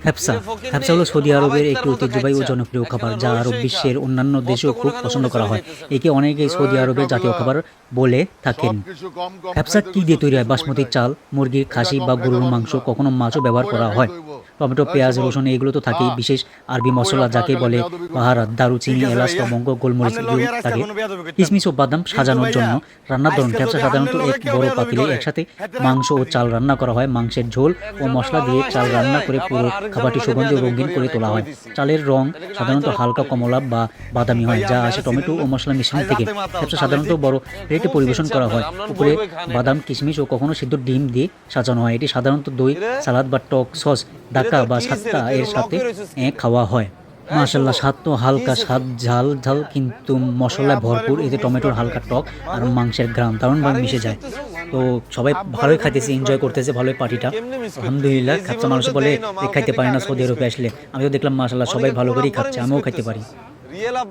হ্যাপসা হ্যাপসা হলো সৌদি আরবের একটি ঐতিহ্যবাহী ও জনপ্রিয় খাবার, যা আরব বিশ্বের অন্যান্য দেশেও খুব পছন্দ করা হয়। একে অনেকেই সৌদি আরবের জাতীয় খাবার বলে থাকেন। হ্যাপসা কী দিয়ে তৈরি হয়? বাসমতি চাল, মুরগির, খাসি বা গরুর মাংস, কখনো মাছও ব্যবহার করা হয়। টমেটো, পেঁয়াজ, রসুন এগুলো তো থাকেই। বিশেষ আরবি মশলা যাকে বলে বাহারাত, দারুচিনি, এলাচ, লবঙ্গ, গোলমরিচ এগুলো থাকে। কিশমিশ ও বাদাম সাজানোর জন্য। রান্নার ধরন: ক্যাপসা সাধারণত এক বড় পাতিলে একসাথে মাংস ও চাল রান্না করা হয়। মাংসের ঝোল ও মশলা দিয়ে চাল রান্না করে পুরো খাবারটি সুগন্ধি ও রঙিন করে তোলা হয়। চালের রং সাধারণত হালকা কমলা বা বাদামি হয়, যা আসে টমেটো ও মশলা মিশ্রণ থেকে। ক্যাপসা সাধারণত বড় প্লেটে পরিবেশন করা হয়। উপরে বাদাম, কিশমিশ ও কখনো সিদ্ধ ডিম দিয়ে সাজানো হয়। এটি সাধারণত দই, সালাদ বা টক সস, ডাকা বা সাত্তা এর সাথে খাওয়া হয়। মাশাল্লাহ, স্বাদ তো হালকা স্বাদ, ঝাল ঝাল কিন্তু মশলায় ভরপুর। এতে টমেটোর হালকা টক আর মাংসের ঘ্রাণ দারুণভাবে মিশে যায়। তো সবাই ভালোই খাইতেছে, এনজয় করতেছে ভালোই পার্টিটা। আলহামদুলিল্লাহ। খাচ্ছা মানুষ বলে খাইতে পারে না সৌদি আরবে আসলে, আমিও দেখলাম মাশাল্লাহ সবাই ভালো করেই খাচ্ছে, আমিও খাইতে পারি।